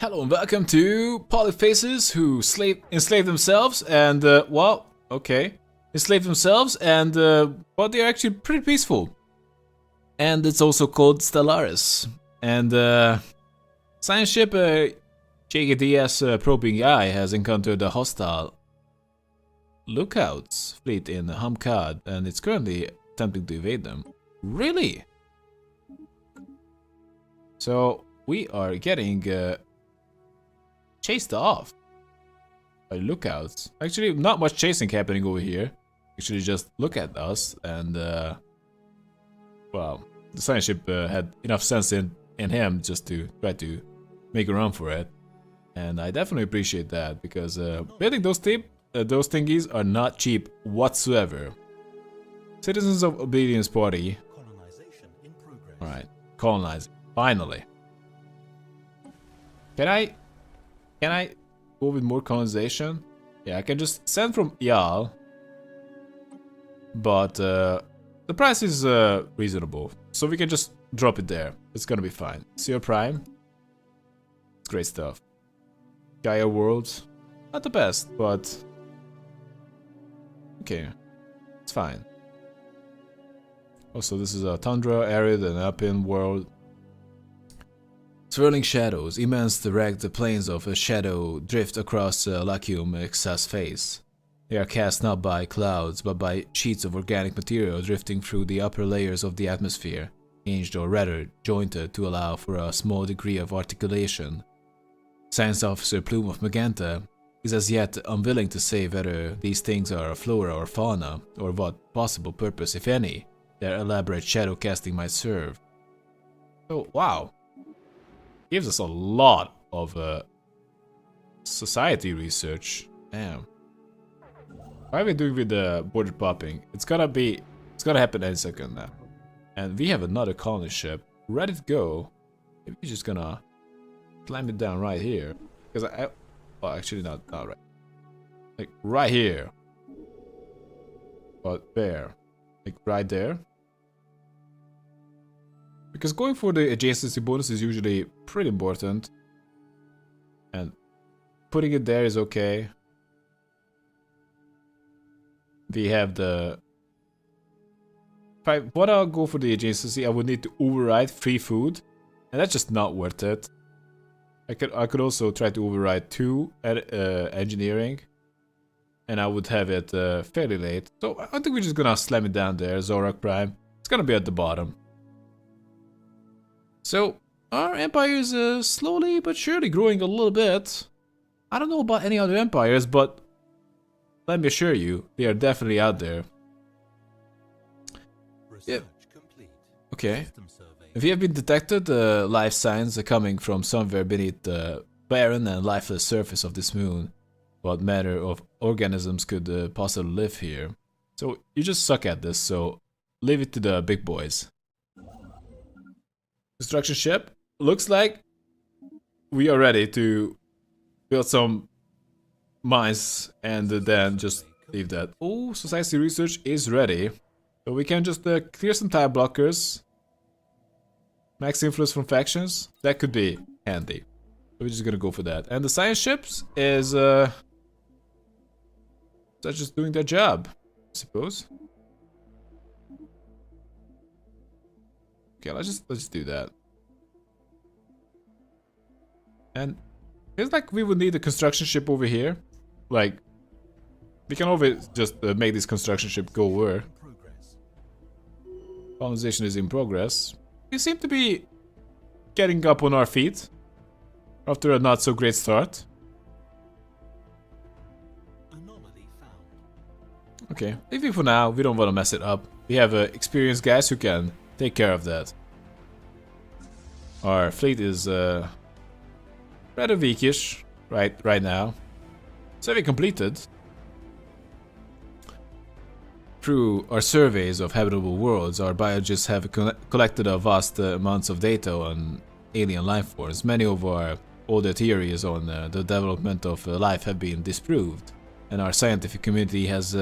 Hello and welcome to Polyfaces who enslave themselves and, enslave themselves and, but they're actually pretty peaceful. And it's also called Stellaris. And, science ship JKDS probing eye has encountered a hostile lookouts fleet in Hamkad and it's currently attempting to evade them. Really? So, we are getting, chased off by lookouts. Actually, not much chasing happening over here. Actually, just look at us and, well, the science ship had enough sense in him just to try to make a run for it. And I definitely appreciate that because building those thingies are not cheap whatsoever. Citizens of Obedience Party. Colonization in progress. Alright, colonizing. Finally. Can I go with more colonization? Yeah, I can just send from Yal. But the price is reasonable. So we can just drop it there. It's gonna be fine. Seal Prime. It's great stuff. Gaia Worlds. Not the best, but okay. It's fine. Also, this is a tundra, arid and upin world. Swirling shadows, immense direct planes of a shadow drift across Lacium Exas face. They are cast not by clouds, but by sheets of organic material drifting through the upper layers of the atmosphere, hinged or rather jointed to allow for a small degree of articulation. Science Officer Plume of Magenta is as yet unwilling to say whether these things are flora or fauna, or what possible purpose, if any, their elaborate shadow casting might serve. So, wow. Gives us a lot of society research. Damn. Why are we doing with the border popping? It's gonna happen any second now. And we have another colony ship ready to go. Maybe we're just gonna climb it down right here. Because well, actually not right. Like right here. But where? Like right there? Because going for the adjacency bonus is usually pretty important. And putting it there is okay. We have the... If I wanna go for the adjacency, I would need to override free food. And that's just not worth it. I could also try to override 2 engineering. And I would have it fairly late. So I think we're just gonna slam it down there, Zorak Prime. It's gonna be at the bottom. So, our empire is slowly but surely growing a little bit. I don't know about any other empires, but let me assure you, they are definitely out there. Yep. Okay. We have been detected life signs coming from somewhere beneath the barren and lifeless surface of this moon. What manner of organisms could possibly live here? So, you just suck at this, so leave it to the big boys. Construction ship. Looks like we are ready to build some mines and then just leave that. Oh, society research is ready. So we can just clear some tile blockers. Max influence from factions. That could be handy. So we're just gonna go for that. And the science ships is they're just doing their job, I suppose. Okay, let's just do that. And it's like we would need a construction ship over here. Like, we can always just make this construction ship go where. Colonization is in progress. We seem to be getting up on our feet after a not so great start. Anomaly found. Okay, leave it for now. We don't want to mess it up. We have experienced guys who can take care of that. Our fleet is rather weakish right now. Survey completed. Through our surveys of habitable worlds, our biologists have collected a vast amounts of data on alien life forms. Many of our older theories on the development of life have been disproved, and our scientific community has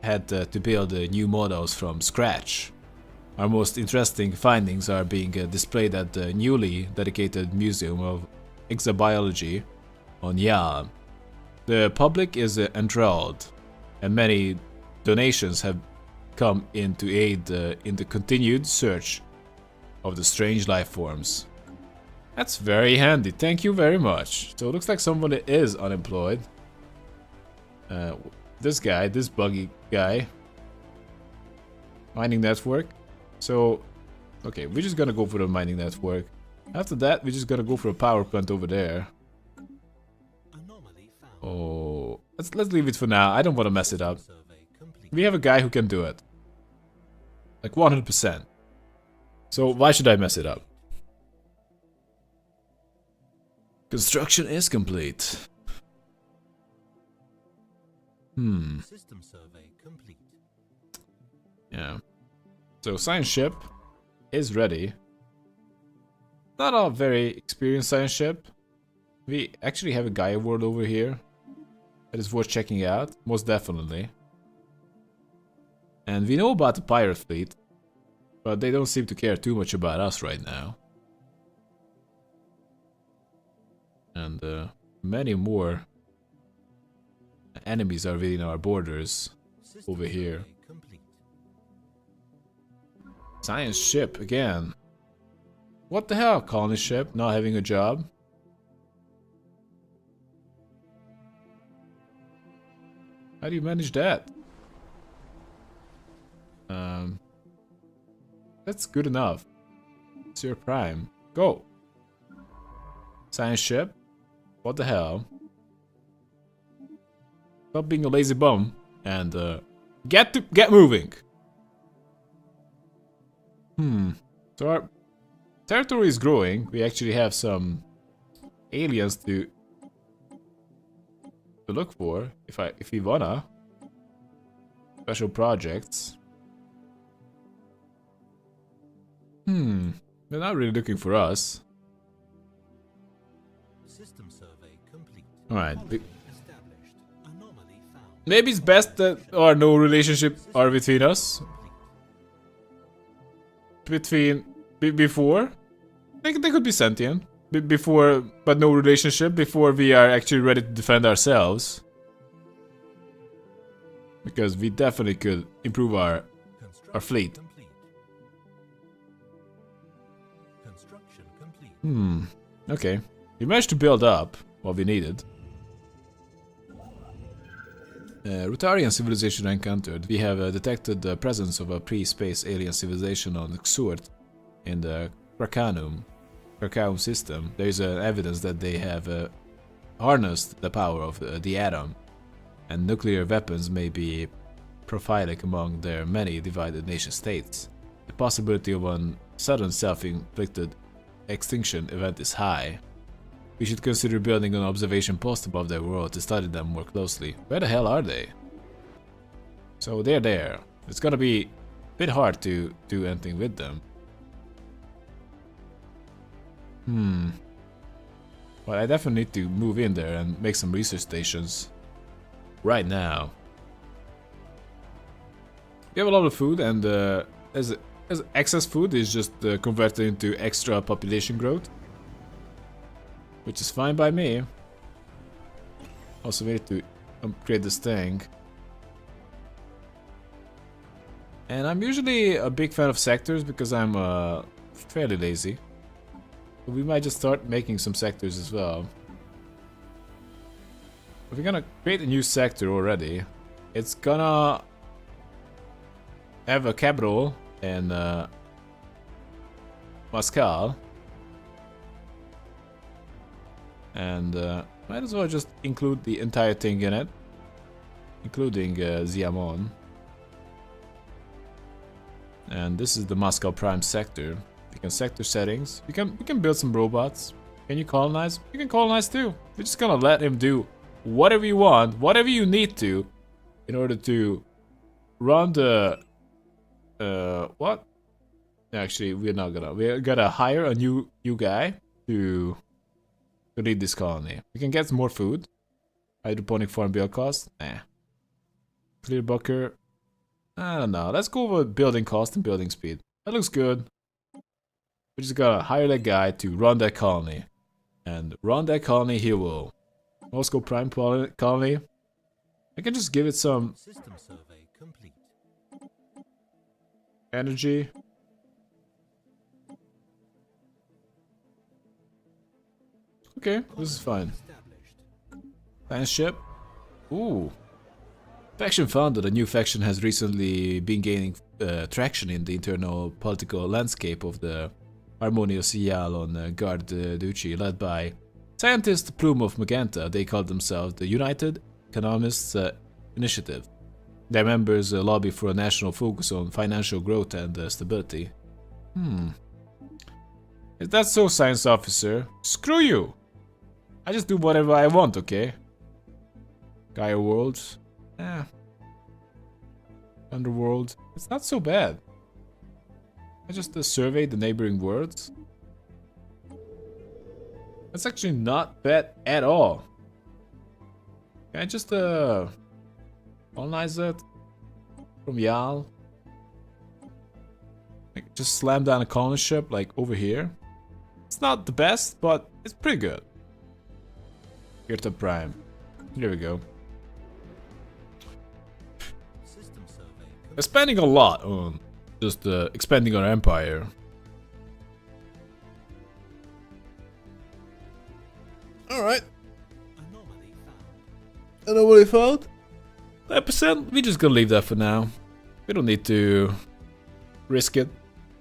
had to build new models from scratch. Our most interesting findings are being displayed at the newly dedicated Museum of exobiology on Yam. The public is enthralled, and many donations have come in to aid in the continued search of the strange life forms. That's very handy, thank you very much. So it looks like someone is unemployed. This guy, this buggy guy. Mining network. So, okay, we're just gonna go for the mining network. After that, we're just gonna go for a power plant over there. Anomaly found. Oh, let's leave it for now. I don't want to mess it up. Survey complete. We have a guy who can do it. Like 100%. So why should I mess it up? Construction is complete. System survey complete. Yeah. So science ship is ready. Not a very experienced science ship. We actually have a Gaia world over here that is worth checking out, most definitely. And we know about the pirate fleet, but they don't seem to care too much about us right now. And many more enemies are within our borders over here. Complete. Science ship again. What the hell, colony ship not having a job? How do you manage that? That's good enough. It's your prime. Go. Science ship. What the hell? Stop being a lazy bum and get moving. So our territory is growing. We actually have some aliens to look for if we wanna. Special projects. They're not really looking for us. System survey complete. Alright. Established. Anomaly found. Maybe it's best that or no relationship are between us. Before. They could be sentient. Before, but no relationship. Before we are actually ready to defend ourselves. Because we definitely could improve our fleet. Complete. Construction complete. Okay. We managed to build up what we needed. Rotarian civilization encountered. We have detected the presence of a pre-space alien civilization on Xurt in the Krakanum system. There is evidence that they have harnessed the power of the atom, and nuclear weapons may be prolific among their many divided nation states. The possibility of a sudden self-inflicted extinction event is high. We should consider building an observation post above their world to study them more closely. Where the hell are they? So they're there. It's gonna be a bit hard to do anything with them. But I definitely need to move in there and make some research stations right now. We have a lot of food, and as excess food is just converted into extra population growth, which is fine by me. Also, we need to upgrade this thing. And I'm usually a big fan of sectors because I'm fairly lazy. But we might just start making some sectors as well. But we're gonna create a new sector already. It's gonna have a capital in Moscow. And might as well just include the entire thing in it, including Ziamon. And this is the Moscow Prime sector. We can sector settings. We can build some robots. Can you colonize? You can colonize too. We're just gonna let him do whatever you want, whatever you need to, in order to run the what? Actually, we're not gonna. We're gonna hire a new guy to lead this colony. We can get some more food. Hydroponic farm build cost. Nah. Clear bunker. I don't know. Let's go with building cost and building speed. That looks good. We just gotta hire that guy to run that colony. And run that colony he will. Moscow Prime colony. I can just give it some System survey complete. energy. Okay, this is fine. Established. Science ship. Ooh. Faction found that a new faction has recently been gaining traction in the internal political landscape of the harmonious Yal on Guard Duchy, led by scientist Plume of Magenta. They call themselves the United Economists Initiative. Their members lobby for a national focus on financial growth and stability. Is that so, science officer? Screw you! I just do whatever I want, okay? Gaia Worlds. Underworld. It's not so bad. I just surveyed the neighboring worlds. That's actually not bad at all. Can I just colonize it from Yal? Like, just slam down a colony ship like over here. It's not the best, but it's pretty good. Irta Prime. Here we go. System survey We're spending a lot on just expanding our empire. Alright. anomaly found. Anomaly found? 9%? We're just gonna leave that for now. We don't need to risk it.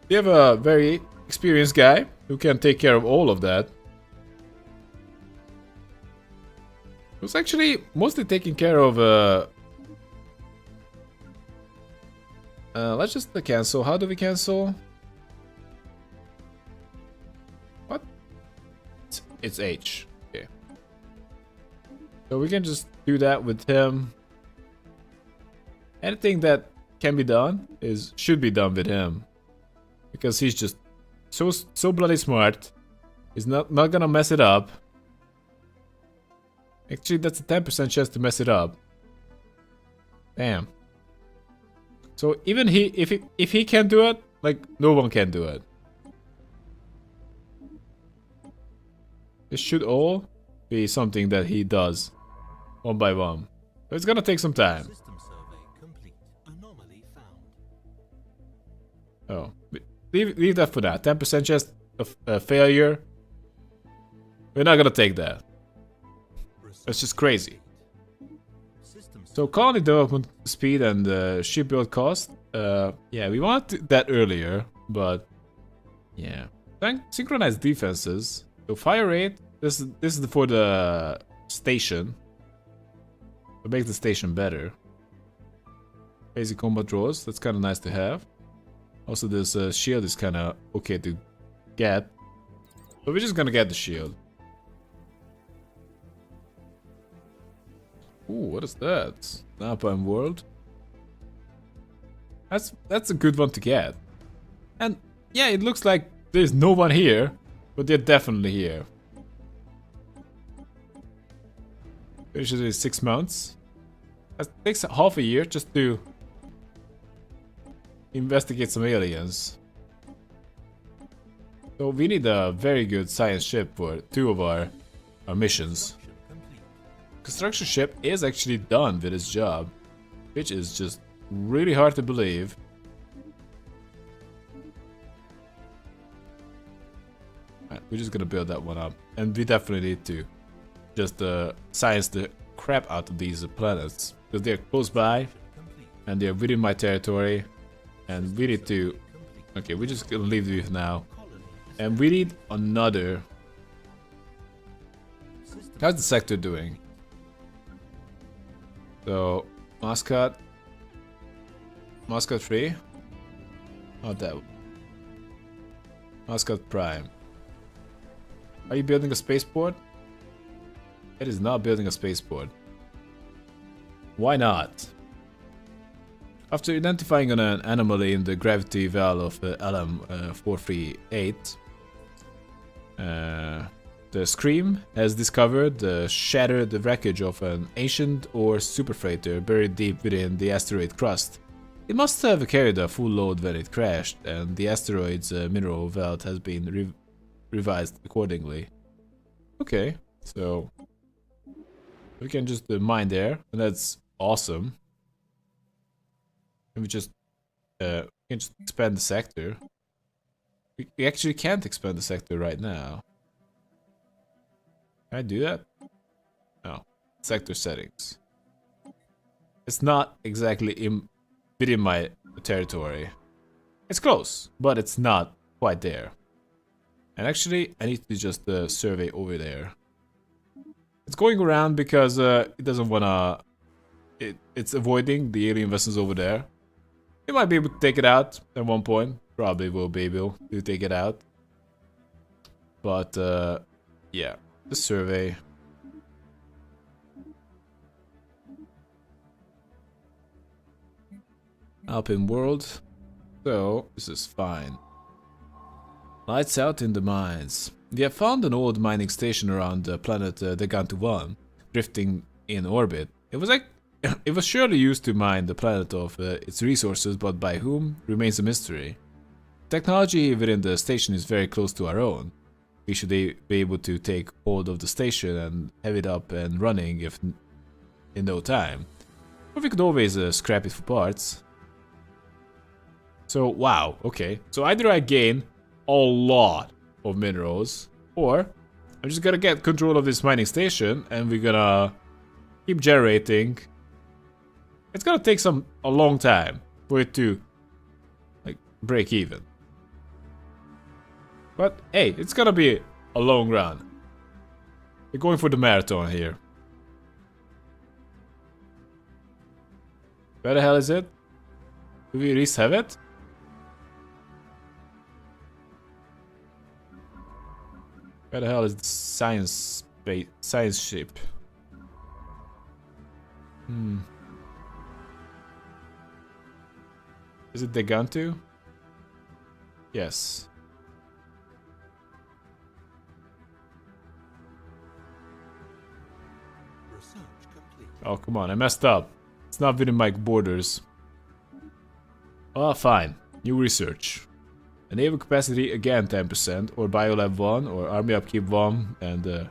We have a very experienced guy who can take care of all of that. Who's actually mostly taking care of let's just cancel. How do we cancel? What? It's H. Okay. So we can just do that with him. Anything that can be done should be done with him. Because he's just so bloody smart. He's not gonna mess it up. Actually, that's a 10% chance to mess it up. Damn. So even if he can do it, like no one can do it. This should all be something that he does, one by one. So it's gonna take some time. System survey complete. Anomaly found. Oh, leave that for now. 10% chance of failure. We're not gonna take that. That's just crazy. System So colony development speed and shipbuild cost. Yeah, we wanted that earlier, but yeah. Synchronized defenses. So fire rate. This is for the station. To make the station better. Basic combat rolls. That's kind of nice to have. Also, this shield is kind of okay to get. But we're just gonna get the shield. Ooh, what is that? Napalm World. That's a good one to get. And yeah, it looks like there's no one here, but they're definitely here. Finishes in 6 months. That takes half a year just to investigate some aliens. So we need a very good science ship for 2 of our missions. Construction ship is actually done with its job, which is just really hard to believe. Right, we're just gonna build that one up, and we definitely need to just science the crap out of these planets because they're close by and they're within my territory, and we need to. Okay, we're just gonna leave these now, and we need another. How's the sector doing? So, Muscat 3. Not that one. Muscat Prime. Are you building a spaceport? It is not building a spaceport. Why not? After identifying an anomaly in the gravity valve of LM438, the Scream has discovered the shattered wreckage of an ancient ore superfreighter buried deep within the asteroid crust. It must have carried a full load when it crashed, and the asteroid's mineral wealth has been revised accordingly. Okay, so we can just mine there, and that's awesome. And we can just expand the sector. We actually can't expand the sector right now. Can I do that? No. Sector settings. It's not exactly within my territory. It's close, but it's not quite there. And actually, I need to just survey over there. It's going around because it doesn't wanna... It's avoiding the alien vessels over there. It might be able to take it out at one point. Probably will be able to take it out. But, yeah. The survey. Open world. So, this is fine. Lights out in the mines. We have found an old mining station around the planet Degantu 1, drifting in orbit. It was surely used to mine the planet of its resources, but by whom remains a mystery. Technology within the station is very close to our own. We should be able to take hold of the station and have it up and running if in no time. Or we could always scrap it for parts. So, wow, okay. So either I gain a lot of minerals, or I'm just gonna get control of this mining station and we're gonna keep generating. It's gonna take a long time for it to like break even. But hey, it's gonna be a long run. We're going for the marathon here. Where the hell is it? Do we at least have it? Where the hell is the science ship? Is it Degantu? Yes. Research complete. Oh, come on, I messed up. It's not within my borders. Oh, fine. New research. A naval capacity, again 10%, or Biolab 1, or Army Upkeep 1, and...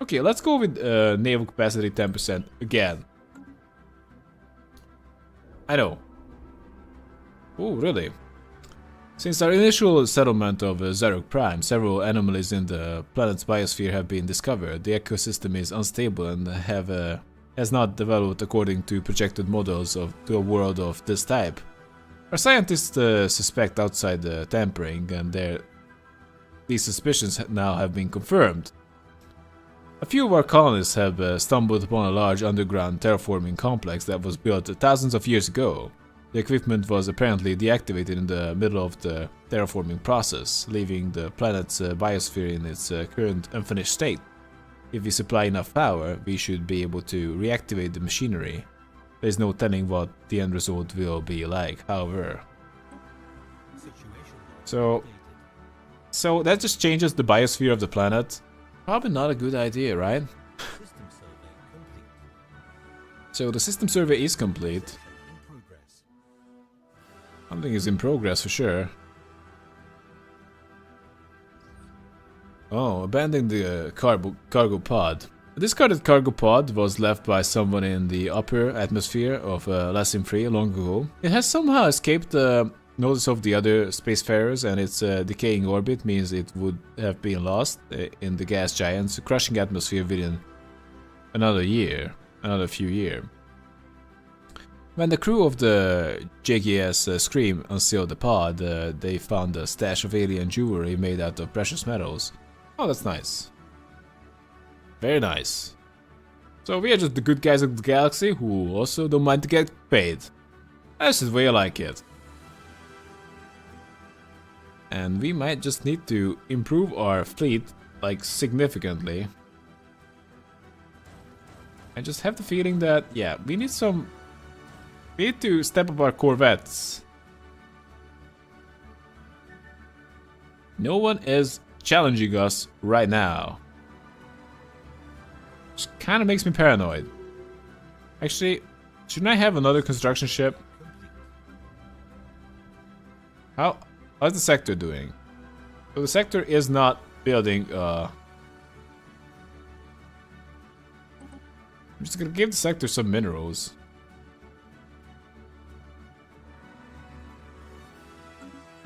Okay, let's go with naval capacity 10% again. I know. Oh, really? Since our initial settlement of Zarok Prime, several anomalies in the planet's biosphere have been discovered. The ecosystem is unstable and has not developed according to projected models to a world of this type. Our scientists suspect outside tampering, and these suspicions now have been confirmed. A few of our colonists have stumbled upon a large underground terraforming complex that was built thousands of years ago. The equipment was apparently deactivated in the middle of the terraforming process, leaving the planet's biosphere in its current unfinished state. If we supply enough power, we should be able to reactivate the machinery. There's no telling what the end result will be like, however. So that just changes the biosphere of the planet. Probably not a good idea, right? System survey complete. So the system survey is complete. In progress. Something is in progress for sure. Oh, abandon the cargo pod. A discarded cargo pod was left by someone in the upper atmosphere of Lassim 3 long ago. It has somehow escaped the notice of the other spacefarers, and its decaying orbit means it would have been lost in the gas giant's crushing atmosphere within another few years. When the crew of the JGS Scream unsealed the pod, they found a stash of alien jewelry made out of precious metals. Oh, that's nice. Very nice. So we are just the good guys of the galaxy who also don't mind to get paid. That's the way I like it. And we might just need to improve our fleet, like, significantly. I just have the feeling that, yeah, we need to step up our corvettes. No one is challenging us right now. Which kind of makes me paranoid. Actually, shouldn't I have another construction ship? How's the sector doing? So the sector is not building I'm just gonna give the sector some minerals.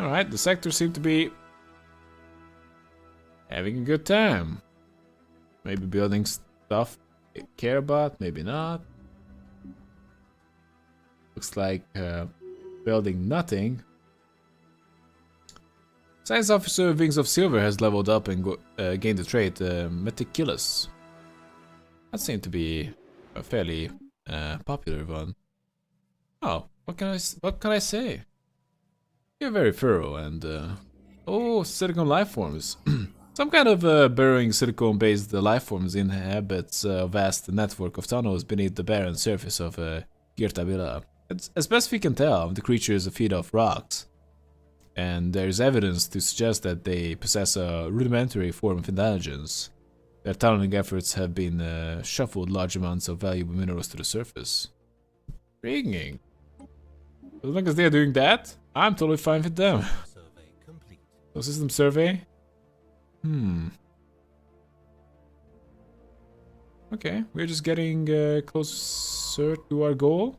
Alright, the sector seemed to be having a good time. Maybe building stuff they care about, maybe not. Looks like building nothing. Science Officer Wings of Silver has leveled up and gained the trait Meticulous. That seemed to be a fairly popular one. Oh, what can I say? You're very thorough and oh, silicon life forms. Some kind of burrowing silicon-based life forms inhabits a vast network of tunnels beneath the barren surface of Girtabila. As best we can tell, the creatures feed off rocks, and there is evidence to suggest that they possess a rudimentary form of intelligence. Their tunneling efforts have been shuffled large amounts of valuable minerals to the surface. Intriguing. As long as they're doing that, I'm totally fine with them. Survey complete. So system survey? Okay, we're just getting closer to our goal.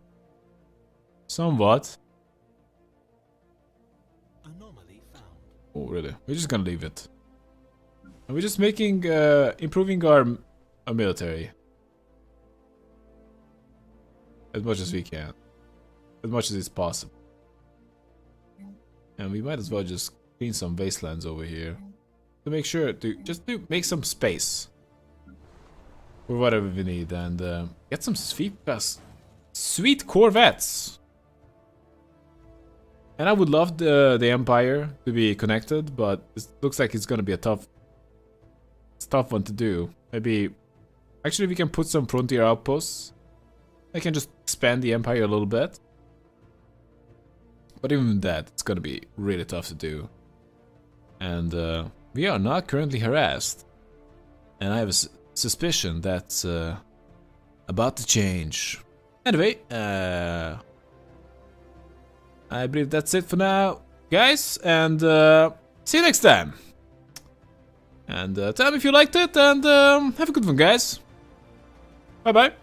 Somewhat. Anomaly found. Oh, really? We're just gonna leave it. And we're just making, improving our military. As much as we can. As much as it's possible. And we might as well just clean some wastelands over here. To make sure to make some space. For whatever we need. And get some sweet Corvettes. And I would love the Empire to be connected, but it looks like it's gonna be a tough one to do. Maybe actually we can put some frontier outposts. I can just expand the Empire a little bit. But even that, it's gonna be really tough to do. And we are not currently harassed. And I have a suspicion that's about to change. Anyway, I believe that's it for now, guys, and see you next time. And tell me if you liked it, and have a good one, guys. Bye bye.